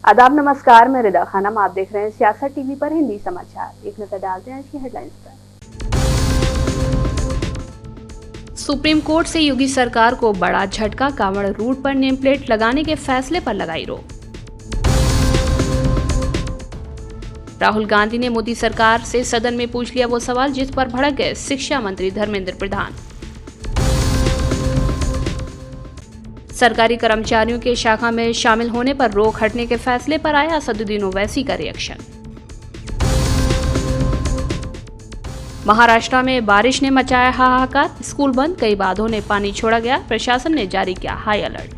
आदाब, नमस्कार। मैं रिदा खानम, आप देख रहे हैं सियासत टीवी पर हिंदी समाचार। एक नजर डालते हैं आज की हेडलाइंस पर। सुप्रीम कोर्ट से योगी सरकार को बड़ा झटका, कांवड़ रूट पर नेम प्लेट लगाने के फैसले पर लगाई रोक। राहुल गांधी ने मोदी सरकार से सदन में पूछ लिया वो सवाल जिस पर भड़क गए शिक्षा मंत्री धर्मेंद्र प्रधान। सरकारी कर्मचारियों के शाखा में शामिल होने पर रोक हटने के फैसले पर आया असदुद्दीन ओवैसी का रिएक्शन। महाराष्ट्र में बारिश ने मचाया हाहाकार, स्कूल बंद, कई बांधों ने पानी छोड़ा गया, प्रशासन ने जारी किया हाई अलर्ट।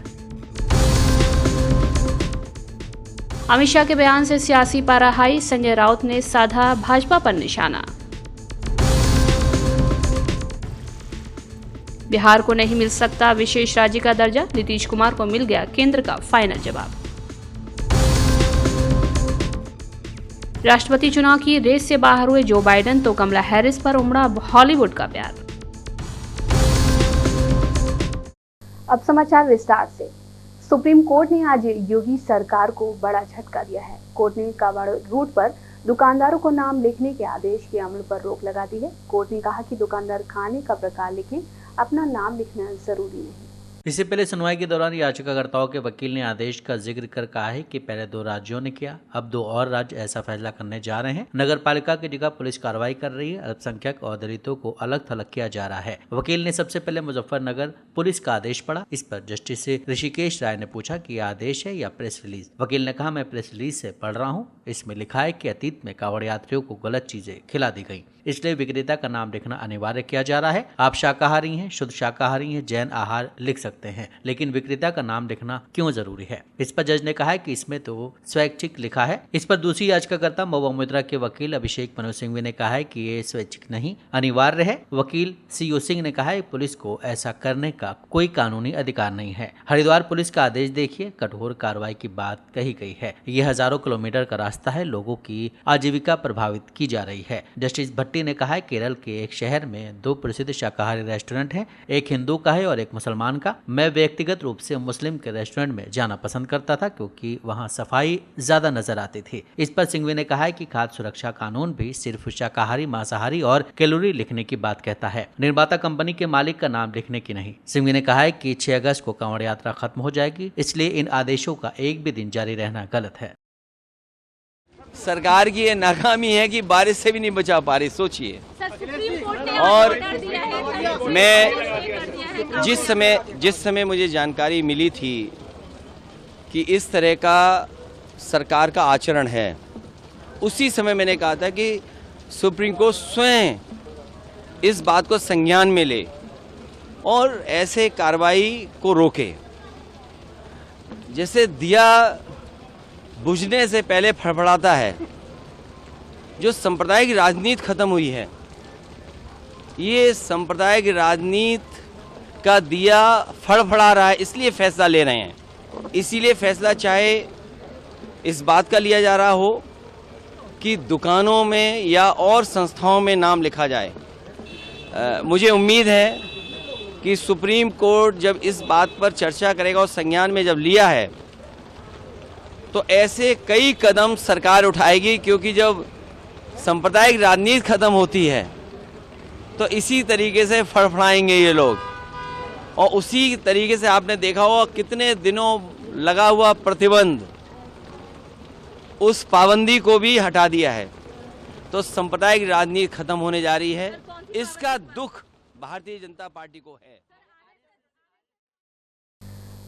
अमित शाह के बयान से सियासी पारा हाई, संजय राउत ने साधा भाजपा पर निशाना। बिहार को नहीं मिल सकता विशेष राज्य का दर्जा, नीतीश कुमार को मिल गया केंद्र का फाइनल जवाब। राष्ट्रपति चुनाव की रेस से बाहर हुए जो बाइडेन, तो कमला हैरिस पर उमड़ा हॉलीवुड का प्यार। अब समाचार विस्तार से। सुप्रीम कोर्ट ने आज योगी सरकार को बड़ा झटका दिया है। कोर्ट ने कांवड़ रूट पर दुकानदारों को नाम लिखने के आदेश के अमल पर रोक लगा दी है। कोर्ट ने कहा कि दुकानदार खाने का प्रकार लिखें, अपना नाम लिखना जरूरी नहीं। इससे पहले सुनवाई के दौरान याचिकाकर्ताओं के वकील ने आदेश का जिक्र कर कहा है कि पहले 2 राज्यों ने किया, अब 2 और राज्य ऐसा फैसला करने जा रहे हैं। नगर पालिका की जगह पुलिस कार्रवाई कर रही है, अल्पसंख्यक और दलितों को अलग थलग किया जा रहा है। वकील ने सबसे पहले मुजफ्फरनगर पुलिस का आदेश पढ़ा। इस पर जस्टिस ऋषिकेश राय ने पूछा कि यह आदेश है या प्रेस रिलीज। वकील ने कहा, मैं प्रेस रिलीज से पढ़ रहा हूँ। इसमें लिखा है कि अतीत में कांवड़ यात्रियों को गलत चीजें खिला दी गई, इसलिए विक्रेता का नाम लिखना अनिवार्य किया जा रहा है। आप शाकाहारी हैं, शुद्ध शाकाहारी हैं, जैन आहार लिख सकते हैं, लेकिन विक्रेता का नाम लिखना क्यों जरूरी है? इस पर जज ने कहा है कि इसमें तो स्वैच्छिक लिखा है। इस पर दूसरी याचिकाकर्ता महुआ मोइत्रा के वकील अभिषेक मनु सिंघवी ने कहा है कि ये स्वैच्छिक नहीं, अनिवार्य है। वकील सीओ सिंह ने कहा है पुलिस को ऐसा करने का कोई कानूनी अधिकार नहीं है। हरिद्वार पुलिस का आदेश देखिए, कठोर कार्रवाई की बात कही गई है। ये हजारों किलोमीटर का रास्ता है, लोगों की आजीविका प्रभावित की जा रही है। जस्टिस भट्टी ने कहा है केरल के एक शहर में 2 प्रसिद्ध शाकाहारी रेस्टोरेंट हैं, एक हिंदू का है और एक मुसलमान का। मैं व्यक्तिगत रूप से मुस्लिम के रेस्टोरेंट में जाना पसंद करता था क्योंकि वहां सफाई ज्यादा नजर आती थी। इस पर सिंघवी ने कहा है कि खाद्य सुरक्षा कानून भी सिर्फ शाकाहारी, मांसाहारी और कैलोरी लिखने की बात कहता है, निर्माता कंपनी के मालिक का नाम लिखने की नहीं। सिंघवी ने कहा है कि 6 अगस्त को कांवड़ यात्रा खत्म हो जाएगी, इसलिए इन आदेशों का एक भी दिन जारी रहना गलत है। सरकार की ये नाकामी है कि बारिश से भी नहीं बचा पा रही, सोचिए। और मैं जिस समय मुझे जानकारी मिली थी कि इस तरह का सरकार का आचरण है, उसी समय मैंने कहा था कि सुप्रीम कोर्ट स्वयं इस बात को संज्ञान में ले और ऐसे कार्रवाई को रोके। जैसे दिया बुझने से पहले फड़फड़ाता है, जो सांप्रदायिक राजनीति खत्म हुई है, ये सांप्रदायिक राजनीति का दिया फड़फड़ा रहा है, इसलिए फैसला ले रहे हैं। इसीलिए फैसला चाहे इस बात का लिया जा रहा हो कि दुकानों में या और संस्थाओं में नाम लिखा जाए। मुझे उम्मीद है कि सुप्रीम कोर्ट जब इस बात पर चर्चा करेगा और संज्ञान में जब लिया है तो ऐसे कई कदम सरकार उठाएगी, क्योंकि जब सांप्रदायिक राजनीति खत्म होती है तो इसी तरीके से फड़फड़ाएंगे ये लोग। और उसी तरीके से आपने देखा होगा कितने दिनों लगा हुआ प्रतिबंध, उस पाबंदी को भी हटा दिया है। तो सांप्रदायिक राजनीति खत्म होने जा रही है, इसका दुख भारतीय जनता पार्टी को है।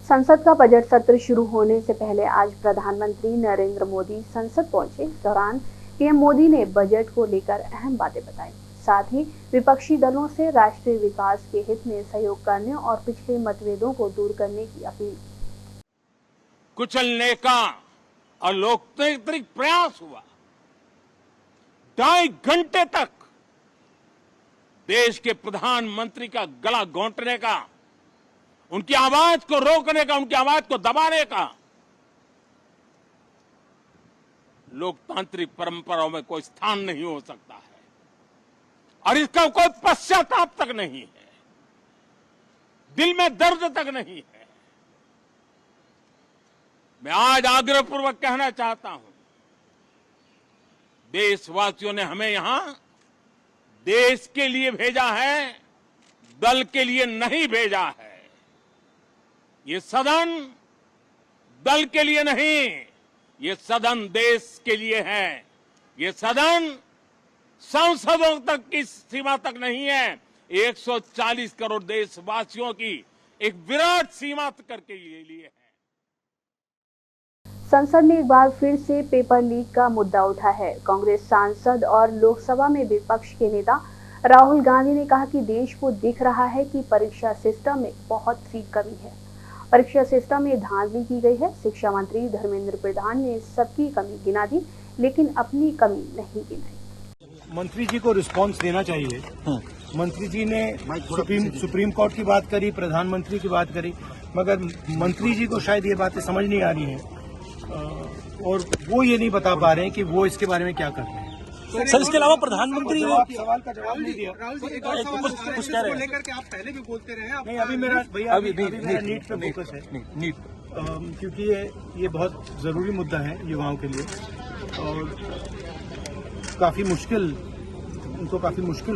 संसद का बजट सत्र शुरू होने से पहले आज प्रधानमंत्री नरेंद्र मोदी संसद पहुंचे। इस दौरान पीएम मोदी ने बजट को लेकर अहम बातें बताई। साथ ही विपक्षी दलों से राष्ट्रीय विकास के हित में सहयोग करने और पिछले मतभेदों को दूर करने की अपील। कुचलने का और लोकतांत्रिक प्रयास हुआ। 2.5 घंटे तक देश के प्रधानमंत्री का गला घोंटने का, उनकी आवाज को रोकने का, उनकी आवाज को दबाने का लोकतांत्रिक परंपराओं में कोई स्थान नहीं हो सकता है और इसका कोई पश्चाताप तक नहीं है, दिल में दर्द तक नहीं है। मैं आज आग्रहपूर्वक कहना चाहता हूं, देशवासियों ने हमें यहां देश के लिए भेजा है, दल के लिए नहीं भेजा है। ये सदन दल के लिए नहीं, ये सदन देश के लिए है। ये सदन सांसदों तक की सीमा तक नहीं है, 140 करोड़ देशवासियों की एक विराट सीमा करके ये लिए है। संसद में एक बार फिर से पेपर लीक का मुद्दा उठा है। कांग्रेस सांसद और लोकसभा में विपक्ष के नेता राहुल गांधी ने कहा कि देश को दिख रहा है कि परीक्षा सिस्टम में बहुत सी कमी है। परीक्षा सिस्टम में धांधली की गई है। शिक्षा मंत्री धर्मेंद्र प्रधान ने सबकी कमी गिना दी, लेकिन अपनी कमी नहीं गिनाई। मंत्री जी को रिस्पांस देना चाहिए। मंत्री जी ने सुप्रीम कोर्ट की बात करी, प्रधानमंत्री की बात करी, मगर मंत्री जी को शायद ये बातें समझ नहीं आ रही हैं और वो ये नहीं बता पा रहे हैं कि वो इसके बारे में क्या कर रहे हैं। सर, इसके अलावा प्रधानमंत्री सवाल का जवाब नहीं दिया। कुछ कह रहे हैं लेकर के आप पहले भी बोलते रहे। नहीं, अभी मेरा भैया अभी मेरा नीट पे फोकस है। नीट क्योंकि ये बहुत जरूरी मुद्दा है युवाओं के लिए और काफी मुश्किल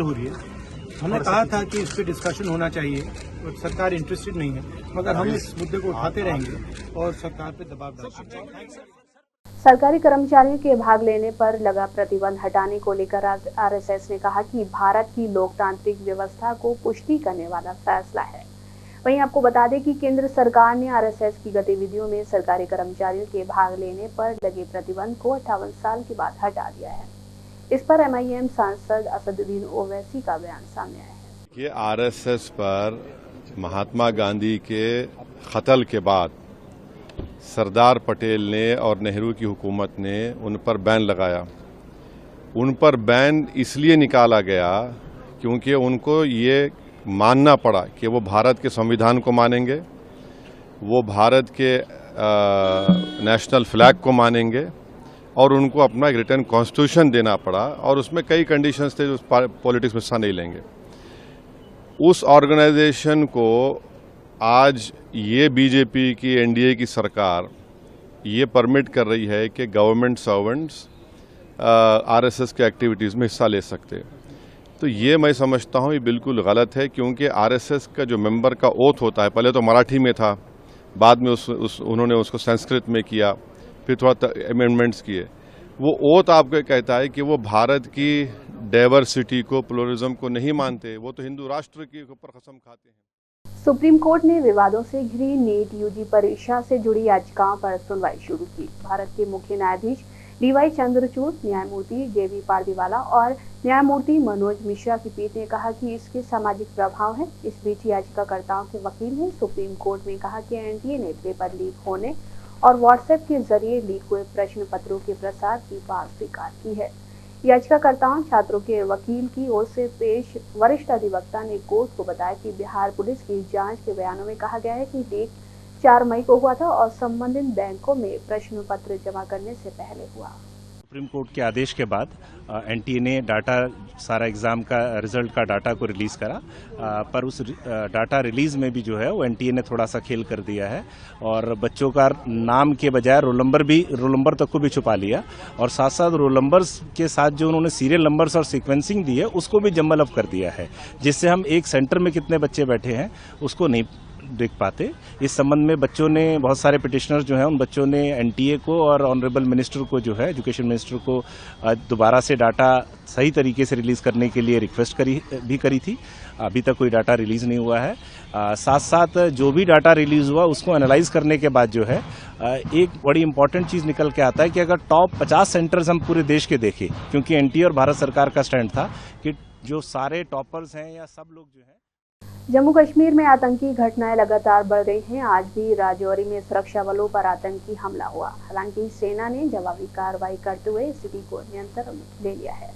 हो रही है। हमने कहा था कि इस पे डिस्कशन होना चाहिए और सरकार इंटरेस्टेड नहीं है, मगर हम इस मुद्दे को उठाते रहेंगे और सरकार पे दबाव डालेंगे। सरकारी कर्मचारियों के भाग लेने पर लगा प्रतिबंध हटाने को लेकर आरएसएस ने कहा कि भारत की लोकतांत्रिक व्यवस्था को पुष्टि करने वाला फैसला है। वहीं आपको बता दें कि केंद्र सरकार ने आरएसएस की गतिविधियों में सरकारी कर्मचारियों के भाग लेने पर लगे प्रतिबंध को 58 साल के बाद हटा दिया है। इस पर एमआईएम सांसद असदुद्दीन ओवैसी का बयान सामने आया है कि आरएसएस पर महात्मा गांधी के कत्ल के बाद सरदार पटेल ने और नेहरू की हुकूमत ने उन पर बैन लगाया। उन पर बैन इसलिए निकाला गया क्योंकि उनको ये मानना पड़ा कि वो भारत के संविधान को मानेंगे, वो भारत के नेशनल फ्लैग को मानेंगे और उनको अपना एक रिटर्न कॉन्स्टिट्यूशन देना पड़ा और उसमें कई कंडीशंस थे जो पॉलिटिक्स में हिस्सा नहीं लेंगे। उस ऑर्गेनाइजेशन को आज ये बीजेपी की एनडीए की सरकार ये परमिट कर रही है कि गवर्नमेंट सर्वेंट्स आरएसएस के एक्टिविटीज़ में हिस्सा ले सकते। तो ये मैं समझता हूँ ये बिल्कुल गलत है, क्योंकि आरएसएस का जो मेंबर का ओथ होता है, पहले तो मराठी में था, बाद में उन्होंने उसको संस्कृत में किया, फिर थोड़ा अमेंडमेंट्स किए। वो ओथ आपको कहता है कि वो भारत की डाइवर्सिटी को, प्लुरलिज्म को नहीं मानते, वो तो हिंदू राष्ट्र के ऊपर कसम खाते हैं। सुप्रीम कोर्ट ने विवादों से घिरी नीट यूजी परीक्षा से जुड़ी याचिकाओं पर सुनवाई शुरू की। भारत के मुख्य न्यायाधीश डीवाई चंद्रचूड़, न्यायमूर्ति जेबी पारदीवाला और न्यायमूर्ति मनोज मिश्रा की पीठ ने कहा कि इसके सामाजिक प्रभाव है। इस बीच याचिकाकर्ताओं के वकील ने सुप्रीम कोर्ट में कहा कि एनटीए ने पेपर लीक होने और व्हाट्सएप के जरिए लीक हुए प्रश्न पत्रों के प्रसार की बात स्वीकार की है। याचिकाकर्ताओं छात्रों के वकील की ओर से पेश वरिष्ठ अधिवक्ता ने कोर्ट को बताया कि बिहार पुलिस की जांच के बयानों में कहा गया है कि लीक 4 मई को हुआ था और संबंधित बैंकों में प्रश्न पत्र जमा करने से पहले हुआ। सुप्रीम कोर्ट के आदेश के बाद एनटीए ने डाटा, सारा एग्जाम का रिजल्ट का डाटा को रिलीज करा, पर उस डाटा रिलीज में भी जो है वो एनटीए ने थोड़ा सा खेल कर दिया है और बच्चों का नाम के बजाय रोल नंबर तक को भी छुपा लिया और साथ साथ रोल नंबर्स के साथ जो उन्होंने सीरियल नंबर्स और सीक्वेंसिंग दी है उसको भी जम्बल अप कर दिया है, जिससे हम एक सेंटर में कितने बच्चे बैठे हैं उसको नहीं देख पाते। इस संबंध में बच्चों ने, बहुत सारे पिटिशनर जो हैं उन बच्चों ने एनटीए को और ऑनरेबल मिनिस्टर को जो है एजुकेशन मिनिस्टर को दोबारा से डाटा सही तरीके से रिलीज करने के लिए रिक्वेस्ट करी थी। अभी तक कोई डाटा रिलीज नहीं हुआ है। साथ साथ जो भी डाटा रिलीज हुआ उसको एनालाइज करने के बाद जो है एक बड़ी इंपॉर्टेंट चीज निकल के आता है कि अगर टॉप 50 सेंटर्स हम पूरे देश के देखें, क्योंकि एनटीए और भारत सरकार का स्टैंड था कि जो सारे टॉपर्स हैं या सब लोग जो है। जम्मू कश्मीर में आतंकी घटनाएं लगातार बढ़ रही हैं। आज भी राजौरी में सुरक्षा बलों पर आतंकी हमला हुआ। हालांकि सेना ने जवाबी कार्रवाई करते हुए स्थिति को नियंत्रण में ले लिया है।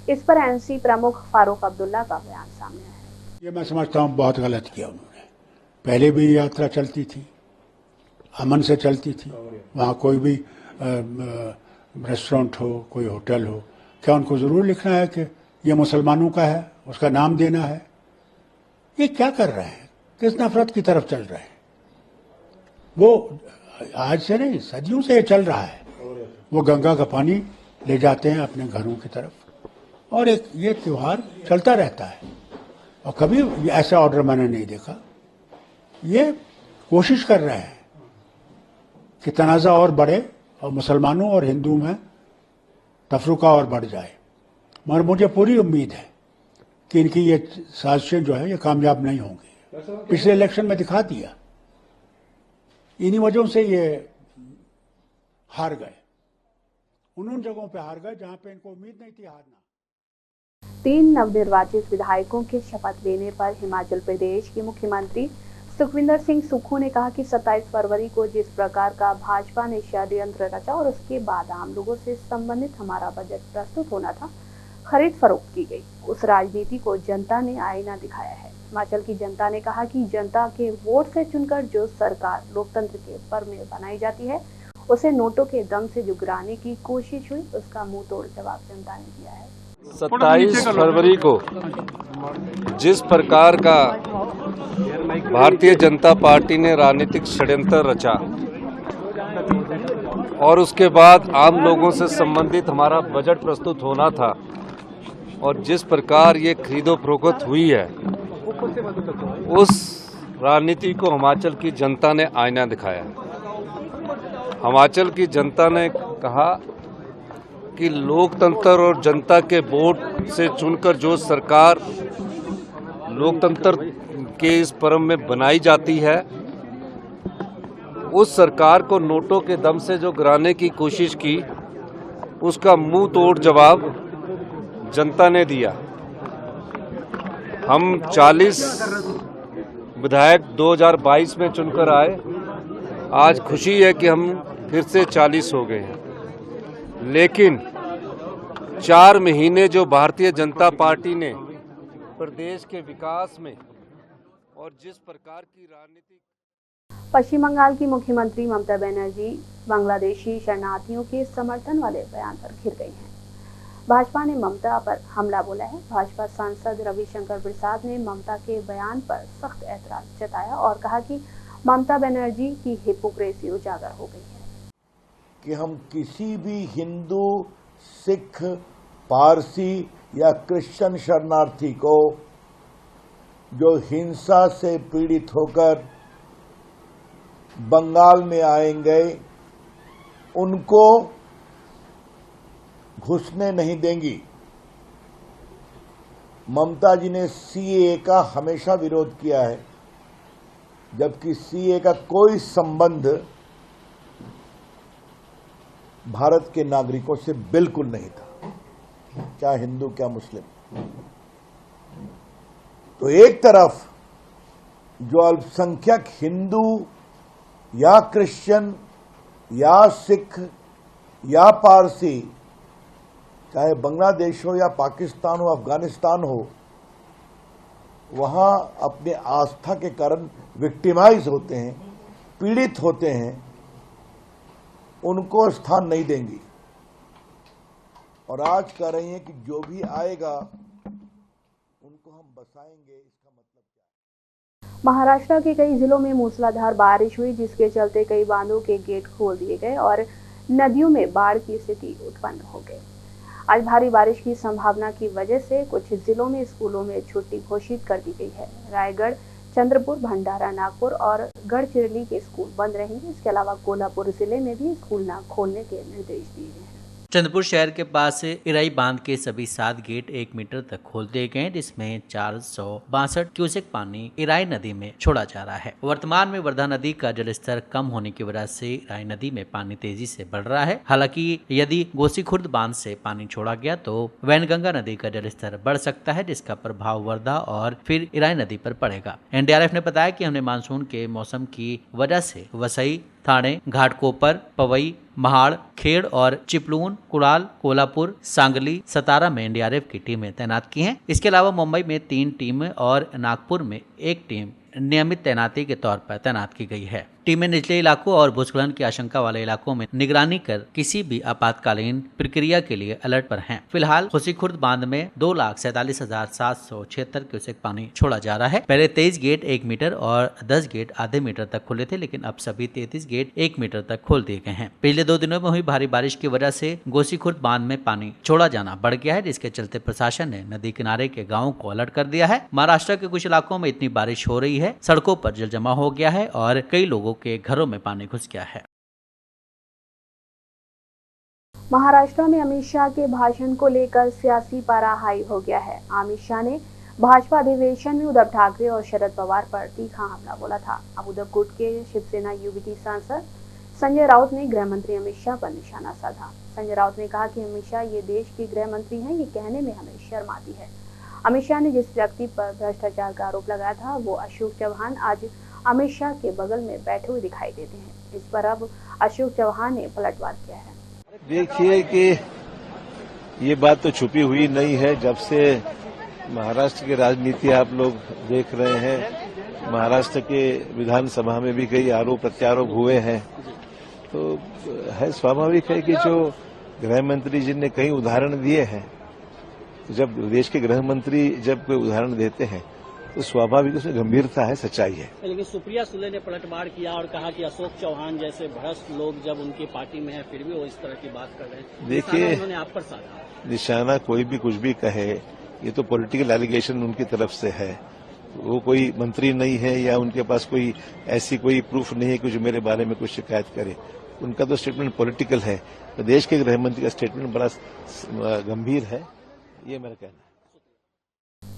इस पर एनसी प्रमुख फारूक अब्दुल्ला का बयान सामने आया है। ये मैं समझता हूँ बहुत गलत किया उन्होंने। पहले भी यात्रा चलती थी, अमन से चलती थी, वहाँ कोई भी रेस्टोरेंट हो, कोई होटल हो, क्या उनको जरूर लिखना है कि ये मुसलमानों का है, उसका नाम देना है? ये क्या कर रहे हैं? किस नफरत की तरफ चल रहे हैं? वो आज से नहीं, सदियों से ये चल रहा है। वो गंगा का पानी ले जाते हैं अपने घरों की तरफ और एक ये त्योहार चलता रहता है और कभी ऐसा ऑर्डर मैंने नहीं देखा। ये कोशिश कर रहे हैं कि तनाज़ा और बढ़े और मुसलमानों और हिंदू में तफरुका और बढ़ जाए, मगर मुझे पूरी उम्मीद है कि इनकी ये साजिशें जो है ये कामयाब नहीं होंगी। पिछले इलेक्शन में दिखा दिया, इन्हीं वजहों से ये हार गए, उन जगहों पे हार गए जहां पे इनको उम्मीद नहीं थी हारना। 3 नवनिर्वाचित विधायकों के शपथ लेने पर हिमाचल प्रदेश के मुख्यमंत्री सुखविंदर सिंह सुक्खू ने कहा कि 27 फरवरी को जिस प्रकार का भाजपा ने षड्यंत्र रचा और उसके बाद आम लोगों से संबंधित हमारा बजट प्रस्तुत होना था, खरीद फरोख्त की गई, उस राजनीति को जनता ने आईना दिखाया है। हिमाचल की जनता ने कहा कि जनता के वोट से चुनकर जो सरकार लोकतंत्र के पर में बनाई जाती है, उसे नोटों के दम से जुगराने की कोशिश हुई, उसका मुंह तोड़ जवाब जनता ने दिया है। 27 फरवरी को जिस प्रकार का भारतीय जनता पार्टी ने राजनीतिक षड्यंत्र रचा और उसके बाद आम लोगों से संबंधित हमारा बजट प्रस्तुत होना था और जिस प्रकार ये खरीदो फरोख्त हुई है, उस राजनीति को हिमाचल की जनता ने आईना दिखाया। हिमाचल की जनता ने कहा कि लोकतंत्र और जनता के वोट से चुनकर जो सरकार लोकतंत्र के इस पर्व में बनाई जाती है, उस सरकार को नोटों के दम से जो गिराने की कोशिश की, उसका मुंह तोड़ जवाब जनता ने दिया। हम 40 विधायक 2022 में चुनकर आए, आज खुशी है कि हम फिर से 40 हो गए हैं, लेकिन 4 महीने जो भारतीय जनता पार्टी ने प्रदेश के विकास में और जिस प्रकार की राजनीति। पश्चिम बंगाल की मुख्यमंत्री ममता बनर्जी बांग्लादेशी शरणार्थियों के समर्थन वाले बयान पर घिर गई हैं। भाजपा ने ममता पर हमला बोला है। भाजपा सांसद रविशंकर प्रसाद ने ममता के बयान पर सख्त ऐतराज जताया और कहा कि ममता बनर्जी की हिपोक्रेसी उजागर हो गई है कि हम किसी भी हिंदू, सिख, पारसी या क्रिश्चियन शरणार्थी को जो हिंसा से पीड़ित होकर बंगाल में आएंगे, उनको घुसने नहीं देंगी। ममता जी ने सीएए का हमेशा विरोध किया है, जबकि सीएए का कोई संबंध भारत के नागरिकों से बिल्कुल नहीं था, क्या हिंदू क्या मुस्लिम। तो एक तरफ जो अल्पसंख्यक हिंदू या क्रिश्चियन या सिख या पारसी, चाहे बांग्लादेश हो या पाकिस्तान हो, अफगानिस्तान हो, वहां अपने आस्था के कारण विक्टिमाइज होते हैं, पीड़ित होते हैं, उनको स्थान नहीं देंगी। और आज कह रही हैं कि जो भी आएगा उनको हम बसाएंगे। इसका मतलब क्या है? महाराष्ट्र के कई जिलों में मूसलाधार बारिश हुई, जिसके चलते कई बांधों के गेट खोल दिए गए और नदियों में बाढ़ की स्थिति उत्पन्न हो गई। आज भारी बारिश की संभावना की वजह से कुछ जिलों में स्कूलों में छुट्टी घोषित कर दी गई है। रायगढ़, चंद्रपुर, भंडारा, नागपुर और गढ़चिरली के स्कूल बंद रहेंगे। इसके अलावा कोल्हापुर जिले में भी स्कूल न खोलने के निर्देश दिए हैं। चंद्रपुर शहर के पास से इराई बांध के सभी 7 गेट 1 मीटर तक खोल दिए गए, जिसमें 462 क्यूसेक पानी इराई नदी में छोड़ा जा रहा है। वर्तमान में वर्धा नदी का जलस्तर कम होने की वजह से इराई नदी में पानी तेजी से बढ़ रहा है। हालांकि यदि गोसीखुर्द बांध से पानी छोड़ा गया तो वैनगंगा नदी का जलस्तर बढ़ सकता है, जिसका प्रभाव वर्धा और फिर इराई नदी पर पड़ेगा। एनडीआरएफ ने बताया कि हमने मानसून के मौसम की वजह से वसई, थाने, घाटकोपर, पवई, महाड़, खेड़ और चिपलून, कुड़ाल, कोल्हापुर, सांगली, सतारा में एनडीआरएफ की टीमें तैनात की हैं। इसके अलावा मुंबई में 3 टीमें और नागपुर में 1 टीम नियमित तैनाती के तौर पर तैनात की गई है। टीमें निचले इलाकों और भूस्खलन की आशंका वाले इलाकों में निगरानी कर किसी भी आपातकालीन प्रक्रिया के लिए अलर्ट पर हैं। फिलहाल खुर्द बांध में 2,47,776 क्यूसेक पानी छोड़ा जा रहा है। पहले 23 गेट 1 मीटर और 10 गेट आधे मीटर तक खुले थे, लेकिन अब सभी 33 गेट 1 मीटर तक खोल दिए गए हैं। पिछले 2 दिनों में हुई भारी बारिश की वजह से खुर्द बांध में पानी छोड़ा जाना बढ़ गया है, जिसके चलते प्रशासन ने नदी किनारे के गाँवों को अलर्ट कर दिया है। महाराष्ट्र के कुछ इलाकों में इतनी बारिश हो रही है, सड़कों पर जल जमा हो गया है और कई लोगों के घरों में पानी घुस गया है। महाराष्ट्र में अमित शाह के भाषण को लेकर सियासी पारा हाई हो गया है। अमित शाह ने भाजपा अधिवेशन में उद्धव ठाकरे और शरद पवार पर तीखा हमला बोला था। अब उद्धवकोट के शिवसेना यूबीटी सांसद संजय राउत ने गृह मंत्री अमित शाह पर निशाना साधा। संजय राउत ने कहा कि अमित शाह ये देश के गृह मंत्री हैं, ये कहने में हमें शर्म आती है। अमित शाह ने जिस व्यक्ति पर भ्रष्टाचार का आरोप लगाया था वो अशोक चौहान आज अमित शाह के बगल में बैठे हुए दिखाई देते हैं। इस पर अब अशोक चौहान ने पलटवार किया है। देखिए कि ये बात तो छुपी हुई नहीं है। जब से महाराष्ट्र की राजनीति आप लोग देख रहे हैं, महाराष्ट्र के विधानसभा में भी कई आरोप प्रत्यारोप हुए हैं, तो है स्वाभाविक है कि जो गृह मंत्री जी ने कई उदाहरण दिए हैं, तो जब देश के गृह मंत्री जब कोई उदाहरण देते हैं तो स्वाभाविक उसमें गंभीरता है, सच्चाई है। लेकिन सुप्रिया सुले ने पलटवार किया और कहा कि अशोक चौहान जैसे भ्रष्ट लोग जब उनकी पार्टी में है फिर भी वो इस तरह की बात कर रहे हैं। देखिए, उन्होंने आप पर साधा निशाना कोई भी कुछ भी कहे, ये तो पॉलिटिकल एलिगेशन उनकी तरफ से है। वो कोई मंत्री नहीं है या उनके पास कोई ऐसी कोई प्रूफ नहीं है कि जो मेरे बारे में कुछ शिकायत करे। उनका तो स्टेटमेंट पॉलिटिकल है। तो देश के गृह मंत्री का स्टेटमेंट बड़ा गंभीर है, ये मेरा कहना है।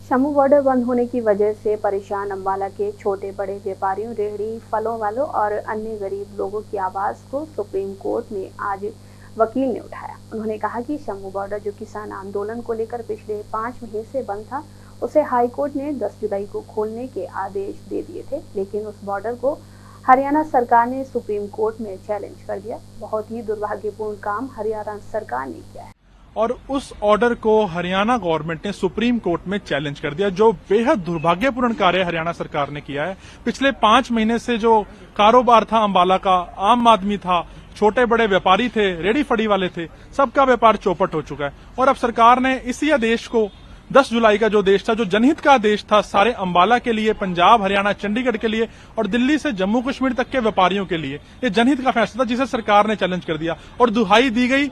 शंभू बॉर्डर बंद होने की वजह से परेशान अंबाला के छोटे बड़े व्यापारियों, रेहड़ी फलों वालों और अन्य गरीब लोगों की आवाज को सुप्रीम कोर्ट में आज वकील ने उठाया। उन्होंने कहा कि शंभू बॉर्डर जो किसान आंदोलन को लेकर पिछले 5 महीने से बंद था, उसे हाई कोर्ट ने 10 जुलाई को खोलने के आदेश दे दिए थे, लेकिन उस बॉर्डर को हरियाणा सरकार ने सुप्रीम कोर्ट में चैलेंज कर दिया। बहुत ही दुर्भाग्यपूर्ण काम हरियाणा सरकार ने किया है और उस ऑर्डर को हरियाणा गवर्नमेंट ने सुप्रीम कोर्ट में चैलेंज कर दिया। जो बेहद दुर्भाग्यपूर्ण कार्य हरियाणा सरकार ने किया है। पिछले 5 महीने से जो कारोबार था अंबाला का, आम आदमी था, छोटे बड़े व्यापारी थे, रेडी फड़ी वाले थे, सबका व्यापार चौपट हो चुका है। और अब सरकार ने इसी आदेश को 10 जुलाई का जो देश था, जो जनहित का आदेश था सारे अंबाला के लिए, पंजाब, हरियाणा, चंडीगढ़ के लिए और दिल्ली से जम्मू कश्मीर तक के व्यापारियों के लिए, ये जनहित का फैसला था जिसे सरकार ने चैलेंज कर दिया और दुहाई दी गई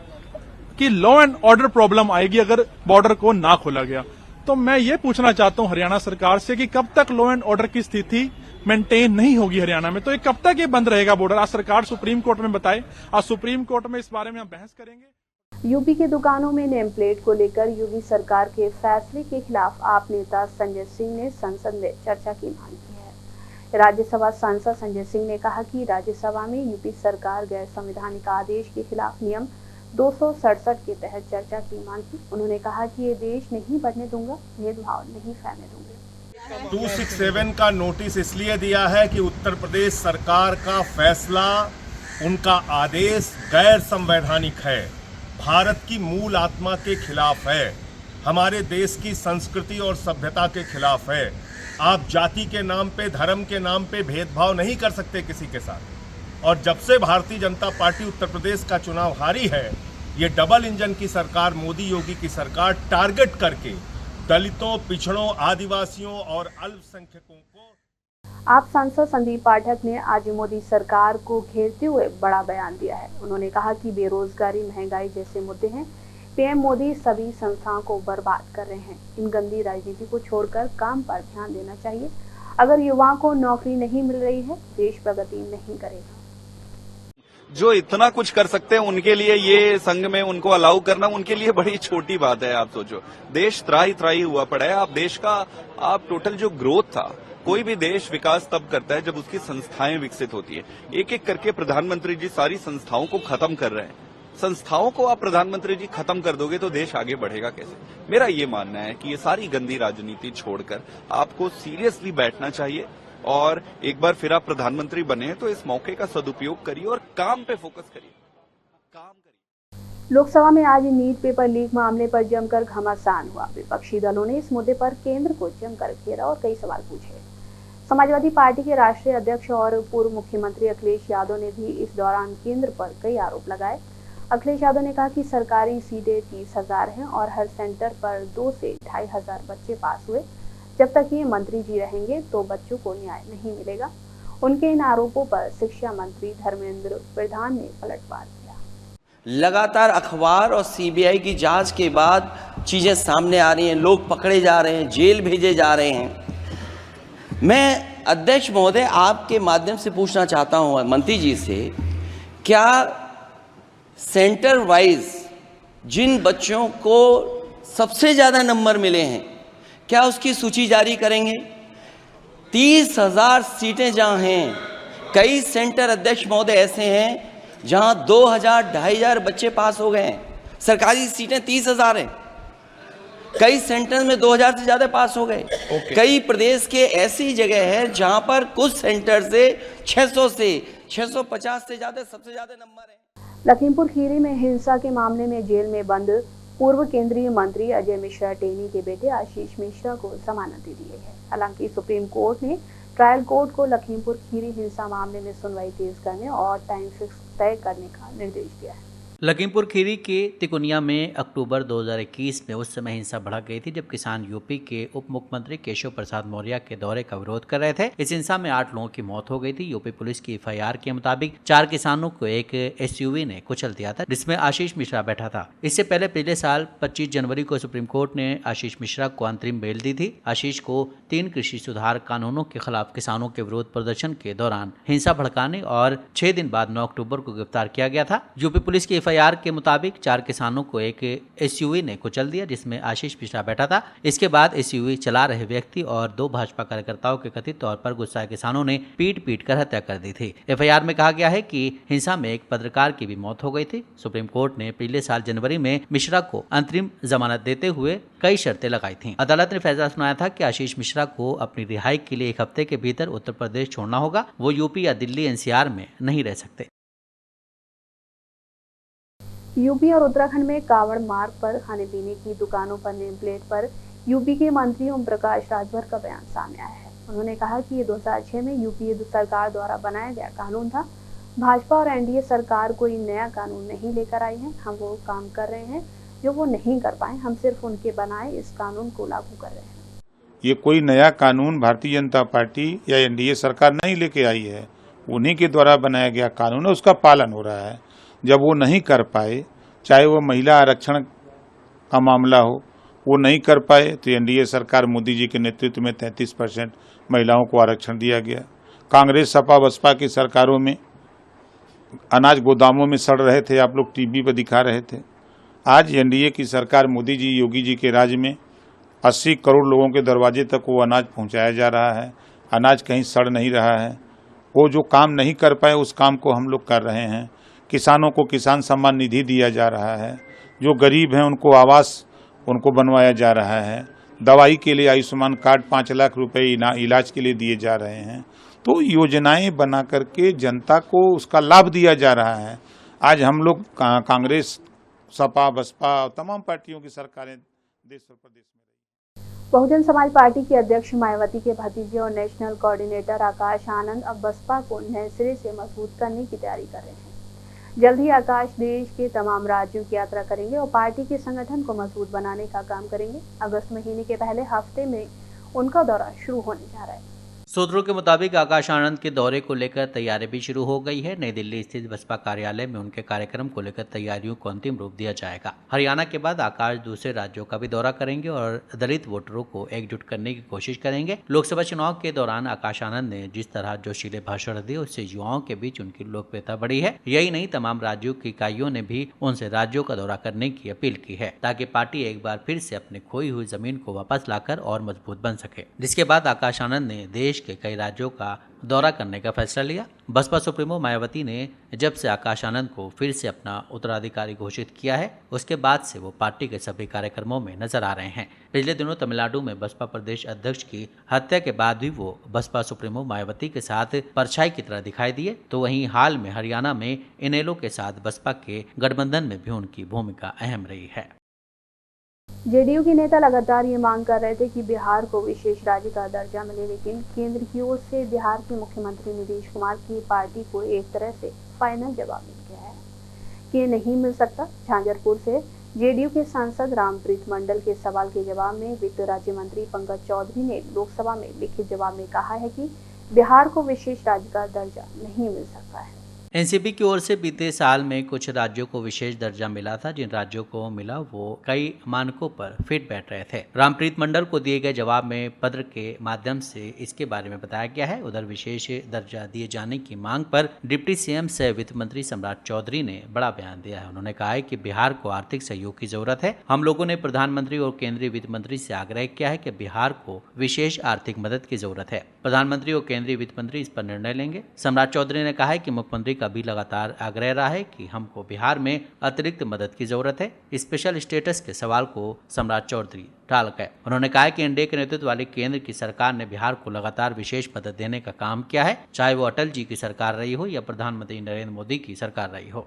कि लॉ एंड ऑर्डर प्रॉब्लम आएगी अगर बॉर्डर को ना खोला गया। तो मैं ये पूछना चाहता हूं हरियाणा सरकार से कि कब तक लॉ एंड ऑर्डर की स्थिति मेंटेन नहीं होगी हरियाणा में, तो ये कब तक ये बंद रहेगा बॉर्डर? आज सरकार सुप्रीम कोर्ट में बताए। आज सुप्रीम कोर्ट में इस बारे में हम बहस करेंगे। यूपी की दुकानों में नेम प्लेट को लेकर योगी सरकार के फैसले के खिलाफ आप नेता संजय सिंह ने संसद में चर्चा की मांग की है। राज्यसभा सांसद संजय सिंह ने कहा कि राज्यसभा में यूपी सरकार गैर संवैधानिक आदेश के खिलाफ नियम 267 के तहत चर्चा की मांग की। उन्होंने कहा कि ये देश नहीं बढ़ने दूंगा, भेदभाव नहीं फैलने दूंगा। 267 का नोटिस इसलिए दिया है कि उत्तर प्रदेश सरकार का फैसला, उनका आदेश गैर संवैधानिक है, भारत की मूल आत्मा के खिलाफ है, हमारे देश की संस्कृति और सभ्यता के खिलाफ है। आप जाति के नाम पे, धर्म के नाम पे भेदभाव नहीं कर सकते किसी के साथ। और जब से भारतीय जनता पार्टी उत्तर प्रदेश का चुनाव हारी है, ये डबल इंजन की सरकार, मोदी योगी की सरकार टारगेट करके दलितों, पिछड़ों, आदिवासियों और अल्पसंख्यकों को। आप सांसद संदीप पाठक ने आज मोदी सरकार को घेरते हुए बड़ा बयान दिया है। उन्होंने कहा कि बेरोजगारी, महंगाई जैसे मुद्दे हैं, पीएम मोदी सभी संस्थाओं को बर्बाद कर रहे हैं। इन गंदी राजनीति को छोड़कर काम पर ध्यान देना चाहिए। अगर युवाओं को नौकरी नहीं मिल रही है, देश प्रगति नहीं करेगा। जो इतना कुछ कर सकते हैं उनके लिए ये संघ में उनको अलाउ करना उनके लिए बड़ी छोटी बात है। आप सोचो, देश त्राही हुआ पड़ा है। आप देश का आप टोटल जो ग्रोथ था, कोई भी देश विकास तब करता है जब उसकी संस्थाएं विकसित होती है। एक एक करके प्रधानमंत्री जी सारी संस्थाओं को खत्म कर रहे हैं। संस्थाओं को आप प्रधानमंत्री जी खत्म कर दोगे तो देश आगे बढ़ेगा कैसे? मेरा ये मानना है कि ये सारी गंदी राजनीति छोड़कर आपको सीरियसली बैठना चाहिए और एक बार फिर आप प्रधानमंत्री बने तो इस मौके का सदुपयोग करिए और काम पे फोकस करिए, काम करिए। लोकसभा में आज नीट पेपर लीक मामले पर जमकर घमासान हुआ। विपक्षी दलों ने इस मुद्दे पर केंद्र को जमकर घेरा और कई सवाल पूछे। समाजवादी पार्टी के राष्ट्रीय अध्यक्ष और पूर्व मुख्यमंत्री अखिलेश यादव ने भी इस दौरान केंद्र पर कई आरोप लगाए। अखिलेश यादव ने कहा कि सरकारी सीटें 30,000 हैं और हर सेंटर पर 2 से 2,500 बच्चे पास हुए। जब तक ये मंत्री जी रहेंगे तो बच्चों को न्याय नहीं मिलेगा। उनके इन आरोपों पर शिक्षा मंत्री धर्मेंद्र प्रधान ने पलटवार किया। लगातार अखबार और सीबीआई की जांच के बाद चीजें सामने आ रही हैं, लोग पकड़े जा रहे हैं, जेल भेजे जा रहे हैं। मैं अध्यक्ष महोदय आपके माध्यम से पूछना चाहता हूं मंत्री जी से, क्या सेंटर वाइज जिन बच्चों को सबसे ज़्यादा नंबर मिले हैं, क्या उसकी सूची जारी करेंगे? 30,000 सीटें जहां हैं, कई सेंटर अध्यक्ष महोदय ऐसे हैं जहां 2,000, 2,500 बच्चे पास हो गए हैं। सरकारी सीटें 30,000 हैं, कई सेंटर में 2,000 से ज़्यादा पास हो गए। कई प्रदेश के ऐसी जगह है जहां पर कुछ सेंटर से 600 से 650 से ज़्यादा सबसे ज़्यादा नंबर है। लखीमपुर खीरी में हिंसा के मामले में जेल में बंद पूर्व केंद्रीय मंत्री अजय मिश्रा टेनी के बेटे आशीष मिश्रा को जमानत दे दी गई है। हालांकि सुप्रीम कोर्ट ने ट्रायल कोर्ट को लखीमपुर खीरी हिंसा मामले में सुनवाई तेज करने और टाइम फिक्स तय करने का निर्देश दिया है। लखीमपुर खीरी के तिकोनिया में अक्टूबर 2021 में उस समय हिंसा भड़क गई थी जब किसान यूपी के उप मुख्यमंत्री केशव प्रसाद मौर्य के दौरे का विरोध कर रहे थे। इस हिंसा में 8 लोगों की मौत हो गई थी। यूपी पुलिस की एफआईआर के मुताबिक 4 किसानों को एक एसयूवी ने कुचल दिया था, जिसमें आशीष मिश्रा बैठा था। इससे पहले पिछले साल 25 जनवरी को सुप्रीम कोर्ट ने आशीष मिश्रा को अंतरिम बेल दी थी। आशीष को 3 कृषि सुधार कानूनों के खिलाफ किसानों के विरोध प्रदर्शन के दौरान हिंसा भड़काने और 6 दिन बाद 9 अक्टूबर को गिरफ्तार किया गया था। यूपी पुलिस की एफआईआर के मुताबिक 4 किसानों को एक एसयूवी ने कुचल दिया, जिसमें आशीष मिश्रा बैठा था। इसके बाद एसयूवी चला रहे व्यक्ति और 2 भाजपा कार्यकर्ताओं के कथित तौर पर गुस्साए किसानों ने पीट कर हत्या कर दी थी। एफआईआर में कहा गया है कि हिंसा में एक पत्रकार की भी मौत हो गई थी। सुप्रीम कोर्ट ने पिछले साल जनवरी में मिश्रा को अंतरिम जमानत देते हुए कई शर्तें लगाई थी। अदालत ने फैसला सुनाया था कि आशीष मिश्रा को अपनी रिहाई के लिए 1 हफ्ते के भीतर उत्तर प्रदेश छोड़ना होगा। वो यूपी या दिल्ली एनसीआर में नहीं रह सकते। यूपी और उत्तराखंड में कांवड़ मार्ग पर खाने पीने की दुकानों पर नेम प्लेट पर यूपी के मंत्री ओम प्रकाश राजभर का बयान सामने आया है। उन्होंने कहा कि ये 2006 में यूपीए सरकार द्वारा बनाया गया कानून था। भाजपा और एनडीए सरकार कोई नया कानून नहीं लेकर आई है। हम वो काम कर रहे हैं जो वो नहीं कर पाए। हम सिर्फ उनके बनाए इस कानून को लागू कर रहे हैं। ये कोई नया कानून भारतीय जनता पार्टी या एनडीए सरकार नहीं लेके आई है, उन्हीं के द्वारा बनाया गया कानून है, उसका पालन हो रहा है। जब वो नहीं कर पाए, चाहे वो महिला आरक्षण का मामला हो, वो नहीं कर पाए तो एनडीए सरकार मोदी जी के नेतृत्व में 33% महिलाओं को आरक्षण दिया गया। कांग्रेस सपा बसपा की सरकारों में अनाज गोदामों में सड़ रहे थे, आप लोग टीवी पर दिखा रहे थे। आज एनडीए की सरकार मोदी जी योगी जी के राज में 80 करोड़ लोगों के दरवाजे तक वो अनाज पहुंचाया जा रहा है। अनाज कहीं सड़ नहीं रहा है। वो जो काम नहीं कर पाए उस काम को हम लोग कर रहे हैं। किसानों को किसान सम्मान निधि दिया जा रहा है। जो गरीब हैं उनको आवास उनको बनवाया जा रहा है। दवाई के लिए आयुष्मान कार्ड 5 लाख रुपए इलाज के लिए दिए जा रहे हैं। तो योजनाएं बना करके जनता को उसका लाभ दिया जा रहा है। आज हम लोग कांग्रेस सपा बसपा तमाम पार्टियों की सरकारें देश और प्रदेश में। बहुजन समाज पार्टी के अध्यक्ष मायावती के भतीजे और नेशनल कोऑर्डिनेटर आकाश आनंद अब बसपा को नए सिरे से मजबूत करने की तैयारी कर रहे हैं। जल्द ही आकाश देश के तमाम राज्यों की यात्रा करेंगे और पार्टी के संगठन को मजबूत बनाने का काम करेंगे। अगस्त महीने के पहले हफ्ते में उनका दौरा शुरू होने जा रहा है। सूत्रों के मुताबिक आकाश आनंद के दौरे को लेकर तैयारी भी शुरू हो गई है। नई दिल्ली स्थित बसपा कार्यालय में उनके कार्यक्रम को लेकर तैयारियों को अंतिम रूप दिया जाएगा। हरियाणा के बाद आकाश दूसरे राज्यों का भी दौरा करेंगे और दलित वोटरों को एकजुट करने की कोशिश करेंगे। लोकसभा चुनाव के दौरान आकाश आनंद ने जिस तरह जोशीले भाषण दिए उससे युवाओं के बीच उनकी लोकप्रियता बढ़ी है। यही नहीं, तमाम राज्यों की इकाइयों ने भी उनसे राज्यों का दौरा करने की अपील की है ताकि पार्टी एक बार फिर से अपने खोई हुई जमीन को वापस लाकर और मजबूत बन सके। जिसके बाद आकाश आनंद ने देश के कई राज्यों का दौरा करने का फैसला लिया। बसपा सुप्रीमो मायावती ने जब से आकाश आनंद को फिर से अपना उत्तराधिकारी घोषित किया है, उसके बाद से वो पार्टी के सभी कार्यक्रमों में नजर आ रहे हैं। पिछले दिनों तमिलनाडु में बसपा प्रदेश अध्यक्ष की हत्या के बाद भी वो बसपा सुप्रीमो मायावती के साथ परछाई की तरह दिखाई दिए। तो वहीं हाल में हरियाणा में इनेलो के साथ बसपा के गठबंधन में भी उनकी भूमिका अहम रही है। जेडीयू के नेता लगातार ये मांग कर रहे थे कि बिहार को विशेष राज्य का दर्जा मिले, लेकिन केंद्र की ओर से बिहार के मुख्यमंत्री नीतीश कुमार की पार्टी को एक तरह से फाइनल जवाब मिल गया है कि ये नहीं मिल सकता। झांझरपुर से जेडीयू के सांसद रामप्रीत मंडल के सवाल के जवाब में वित्त राज्य मंत्री पंकज चौधरी ने लोकसभा में लिखित जवाब में कहा है कि बिहार को विशेष राज्य का दर्जा नहीं मिल सकता है। एनसीपी की ओर से बीते साल में कुछ राज्यों को विशेष दर्जा मिला था। जिन राज्यों को मिला वो कई मानकों पर फिट बैठ रहे थे। रामप्रीत मंडल को दिए गए जवाब में पत्र के माध्यम से इसके बारे में बताया गया है। उधर विशेष दर्जा दिए जाने की मांग पर डिप्टी सीएम सह वित्त मंत्री सम्राट चौधरी ने बड़ा बयान दिया है। उन्होंने कहा है कि बिहार को आर्थिक सहयोग की जरूरत है। हम लोगों ने प्रधानमंत्री और केंद्रीय वित्त मंत्री से आग्रह किया है कि बिहार को विशेष आर्थिक मदद की जरूरत है। प्रधानमंत्री और केंद्रीय वित्त मंत्री इस पर निर्णय लेंगे। सम्राट चौधरी ने कहा है कि मुख्यमंत्री का भी लगातार आग्रह रहा है कि हमको बिहार में अतिरिक्त मदद की जरूरत है। स्पेशल स्टेटस के सवाल को सम्राट चौधरी टाल गए। उन्होंने कहा कि एनडीए के नेतृत्व वाली केंद्र की सरकार ने बिहार को लगातार विशेष मदद देने का काम किया है, चाहे वो अटल जी की सरकार रही हो या प्रधानमंत्री नरेंद्र मोदी की सरकार रही हो।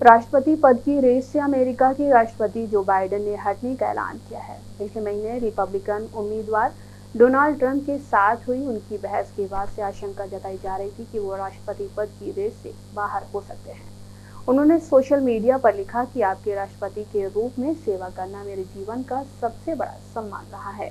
राष्ट्रपति पद की रेस से अमेरिका के राष्ट्रपति जो बाइडेन ने हटने का ऐलान किया है। पिछले महीने रिपब्लिकन उम्मीदवार डोनाल्ड ट्रंप के साथ हुई उनकी बहस के बाद से आशंका जताई जा रही थी कि वो राष्ट्रपति पद की रेस से बाहर हो सकते हैं। उन्होंने सोशल मीडिया पर लिखा कि आपके राष्ट्रपति के रूप में सेवा करना मेरे जीवन का सबसे बड़ा सम्मान रहा है।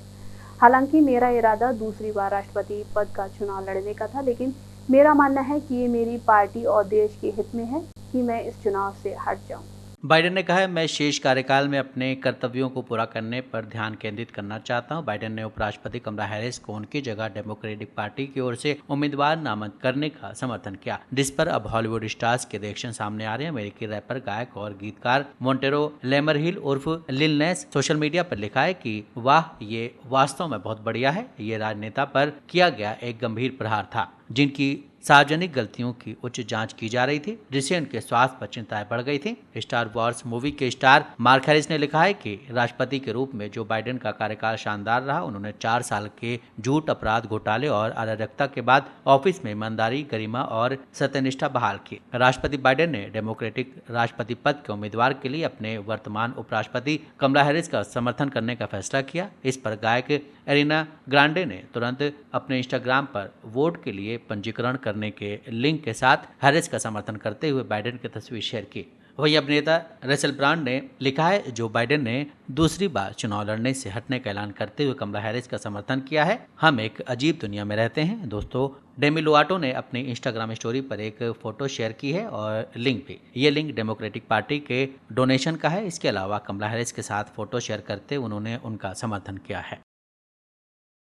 हालांकि मेरा इरादा दूसरी बार राष्ट्रपति पद का चुनाव लड़ने का था, लेकिन मेरा मानना है कि ये मेरी पार्टी और देश के हित में है कि मैं इस चुनाव से हट जाऊं। बाइडेन ने कहा है, मैं शेष कार्यकाल में अपने कर्तव्यों को पूरा करने पर ध्यान केंद्रित करना चाहता हूं। बाइडेन ने उपराष्ट्रपति कमला हैरिस को उनकी जगह डेमोक्रेटिक पार्टी की ओर से उम्मीदवार नामांकित करने का समर्थन किया, जिस पर अब हॉलीवुड स्टार्स के रिएक्शन सामने आ रहे हैं। अमेरिकी रैपर, गायक और गीतकार मोंटेरो लेमरहिल उर्फ लिल नेस सोशल मीडिया पर लिखा है कि वाह, ये वास्तव में बहुत बढ़िया है। ये राजनेता पर किया गया एक गंभीर प्रहार था, जिनकी सार्वजनिक गलतियों की उच्च जांच की जा रही थी, जिससे उनके स्वास्थ्य पर चिंताएं बढ़ गई थी। स्टार वॉर्स मूवी के स्टार मार्क हैरिस ने लिखा है कि राष्ट्रपति के रूप में जो बाइडेन का कार्यकाल शानदार रहा। उन्होंने 4 साल के झूठ, अपराध, घोटाले और अराजकता के बाद ऑफिस में ईमानदारी, गरिमा और सत्यनिष्ठा बहाल की। राष्ट्रपति बाइडेन ने डेमोक्रेटिक राष्ट्रपति पद के उम्मीदवार के लिए अपने वर्तमान उपराष्ट्रपति कमला हैरिस का समर्थन करने का फैसला किया। इस पर गायक एरिना ग्रांडे ने तुरंत अपने इंस्टाग्राम पर वोट के लिए पंजीकरण करने के लिंक के साथ हैरिस का समर्थन करते हुए बाइडेन की तस्वीर शेयर की। वही अभिनेता रसेल ब्रांड ने लिखा है, जो बाइडेन ने दूसरी बार चुनाव लड़ने से हटने का ऐलान करते हुए कमला हैरिस का समर्थन किया है। हम एक अजीब दुनिया में रहते हैं। दोस्तों, डेमी लोवाटो ने अपनी इंस्टाग्राम स्टोरी पर एक फोटो शेयर की है और लिंक भी। ये लिंक डेमोक्रेटिक पार्टी के डोनेशन का है। इसके अलावा कमला हैरिस के साथ फोटो शेयर करते उन्होंने उनका समर्थन किया है।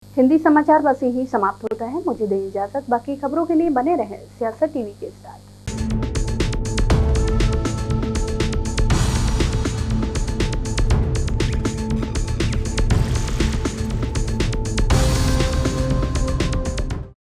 हिंदी समाचार बस यही समाप्त होता है। मुझे दें इजाजत। बाकी खबरों के लिए बने रहें सियासत टीवी के साथ।